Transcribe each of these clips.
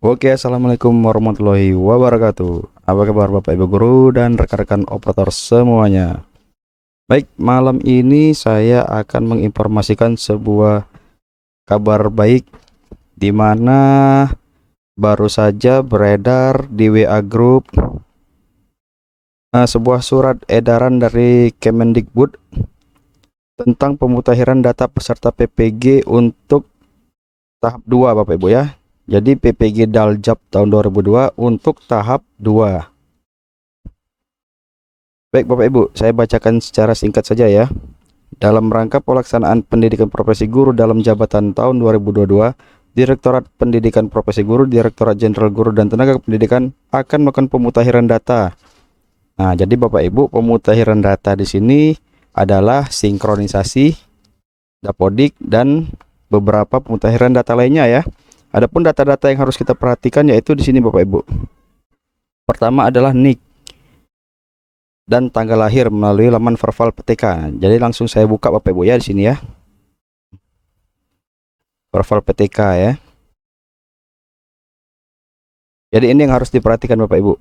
Oke, assalamualaikum warahmatullahi wabarakatuh. Apa kabar Bapak Ibu guru dan rekan-rekan operator semuanya? Baik, malam ini saya akan menginformasikan sebuah kabar baik di mana baru saja beredar di WA Group sebuah surat edaran dari Kemendikbud tentang pemutakhiran data peserta PPG untuk tahap 2 Bapak Ibu ya. Jadi PPG Daljab tahun 2002 untuk tahap 2. Baik Bapak Ibu, saya bacakan secara singkat saja ya. Dalam rangka pelaksanaan pendidikan profesi guru dalam jabatan tahun 2022, Direktorat Pendidikan Profesi Guru, Direktorat Jenderal Guru dan Tenaga Pendidikan akan melakukan pemutakhiran data. Nah, jadi Bapak Ibu, pemutakhiran data di sini adalah sinkronisasi Dapodik dan beberapa pemutakhiran data lainnya ya. Adapun data-data yang harus kita perhatikan yaitu di sini Bapak Ibu. Pertama adalah NIK dan tanggal lahir melalui laman Verval PTK. Jadi langsung saya buka Bapak Ibu ya di sini ya. Verval PTK ya. Jadi ini yang harus diperhatikan Bapak Ibu.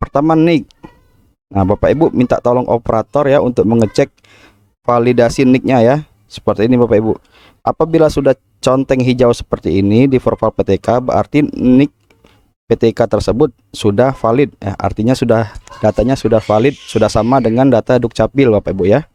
Pertama NIK. Nah, Bapak Ibu minta tolong operator ya untuk mengecek validasi NIK-nya ya. Seperti ini Bapak Ibu. Apabila sudah conteng hijau seperti ini di Verval PTK, berarti NIK PTK tersebut sudah valid ya, artinya datanya sudah valid, sudah sama dengan data Dukcapil Bapak Ibu ya.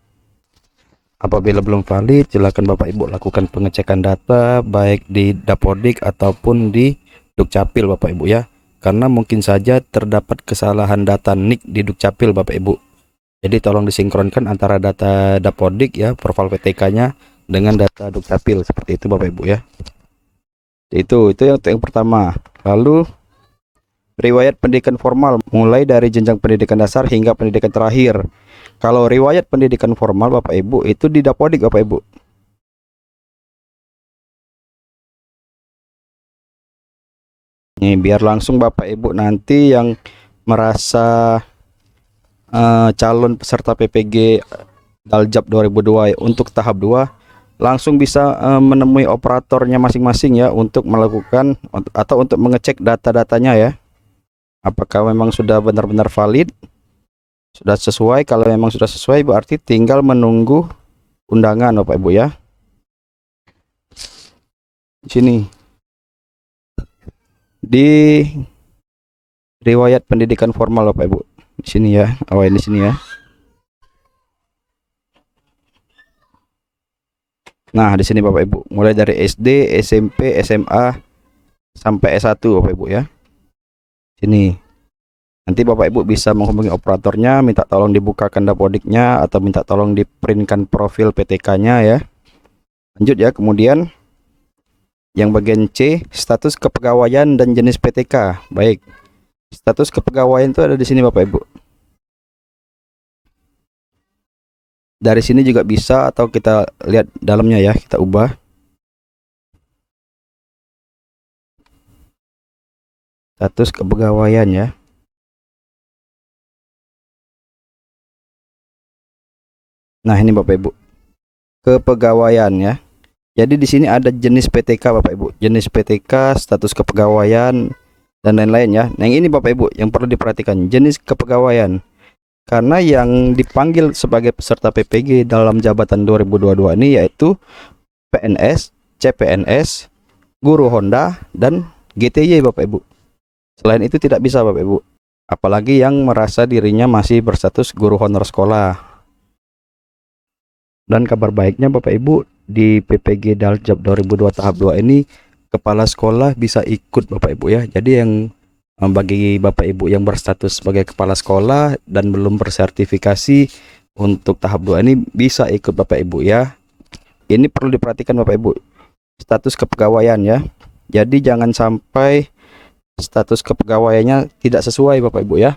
Apabila belum valid, silakan Bapak Ibu lakukan pengecekan data baik di Dapodik ataupun di Dukcapil Bapak Ibu ya. Karena mungkin saja terdapat kesalahan data NIK di Dukcapil Bapak Ibu. Jadi tolong disinkronkan antara data Dapodik ya, Verval PTK-nya dengan data Dukcapil seperti itu Bapak Ibu ya. Itu yang pertama. Lalu riwayat pendidikan formal mulai dari jenjang pendidikan dasar hingga pendidikan terakhir. Kalau riwayat pendidikan formal Bapak Ibu itu di Dapodik Bapak Ibu. Nih biar langsung Bapak Ibu nanti yang merasa calon peserta PPG Daljab 2002 untuk tahap 2 langsung bisa menemui operatornya masing-masing ya untuk melakukan atau untuk mengecek data-datanya ya. Apakah memang sudah benar-benar valid, sudah sesuai. Kalau memang sudah sesuai berarti tinggal menunggu undangan Bapak Ibu ya. Di sini di riwayat pendidikan formal Bapak Ibu, di sini ya, awal di sini ya. Nah di sini Bapak Ibu, mulai dari SD, SMP, SMA sampai S1 Bapak Ibu ya. Sini nanti Bapak Ibu bisa menghubungi operatornya, minta tolong dibukakan Dapodiknya atau minta tolong diprintkan profil PTK-nya ya. Lanjut ya, kemudian yang bagian C, status kepegawaian dan jenis PTK. Baik, status kepegawaian itu ada di sini Bapak Ibu. Dari sini juga bisa atau kita lihat dalamnya ya, kita ubah. Status kepegawaian ya. Nah, ini Bapak Ibu. Kepegawaian ya. Jadi di sini ada jenis PTK Bapak Ibu, jenis PTK, status kepegawaian dan lain-lain ya. Nah, yang ini Bapak Ibu yang perlu diperhatikan, jenis kepegawaian. Karena yang dipanggil sebagai peserta PPG dalam jabatan 2022 ini yaitu PNS, CPNS, guru Honda dan GTY Bapak Ibu. Selain itu tidak bisa Bapak Ibu. Apalagi yang merasa dirinya masih berstatus guru honor sekolah. Dan kabar baiknya Bapak Ibu, di PPG Daljab 2002 tahap 2 ini kepala sekolah bisa ikut Bapak Ibu ya. Jadi yang bagi Bapak Ibu yang berstatus sebagai kepala sekolah dan belum bersertifikasi untuk tahap 2 ini bisa ikut Bapak Ibu ya. Ini perlu diperhatikan Bapak Ibu, status kepegawaian ya. Jadi jangan sampai status kepegawaiannya tidak sesuai Bapak Ibu ya.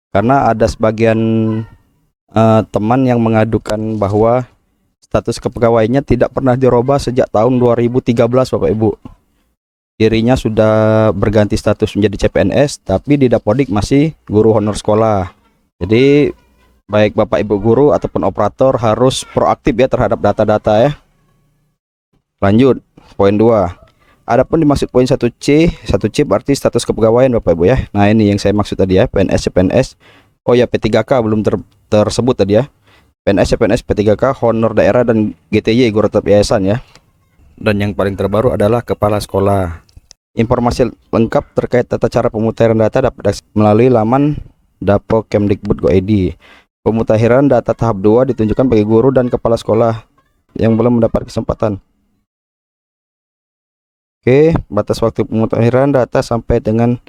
Karena ada sebagian teman yang mengadukan bahwa status kepegawaiannya tidak pernah dirubah sejak tahun 2013 Bapak Ibu. Dirinya sudah berganti status menjadi CPNS, tapi di Dapodik masih guru honor sekolah. Jadi baik Bapak Ibu guru ataupun operator harus proaktif ya terhadap data-data ya. Lanjut, poin 2. Adapun dimaksud poin 1C, 1C berarti status kepegawaian Bapak Ibu ya. Nah, ini yang saya maksud tadi ya, PNS, CPNS. Oh ya, P3K belum tersebut tadi ya. PNS, CPNS, P3K, honor daerah dan GTY, guru tetap yayasan ya. Dan yang paling terbaru adalah kepala sekolah. Informasi lengkap terkait tata cara pemutahiran data dapat melalui laman dapokemdikbud.go.id. Pemutahiran data tahap 2 ditunjukkan bagi guru dan kepala sekolah yang belum mendapat kesempatan. Oke, batas waktu pemutahiran data sampai dengan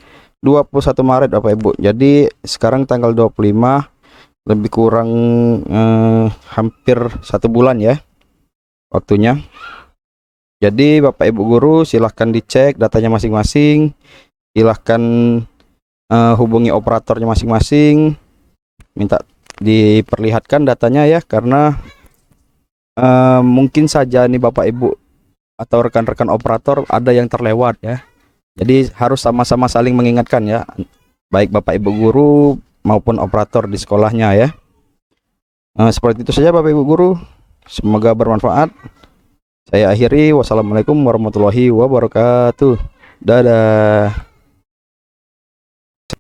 21 Maret Bapak Ibu. Jadi sekarang tanggal 25, lebih kurang hampir 1 bulan ya waktunya. Jadi Bapak Ibu guru silahkan dicek datanya masing-masing, silahkan hubungi operatornya masing-masing, minta diperlihatkan datanya ya, karena mungkin saja nih Bapak Ibu atau rekan-rekan operator ada yang terlewat ya. Jadi harus sama-sama saling mengingatkan ya, baik Bapak Ibu guru maupun operator di sekolahnya ya. Seperti itu saja Bapak Ibu guru, semoga bermanfaat. Saya akhiri, wassalamualaikum warahmatullahi wabarakatuh. Dadah.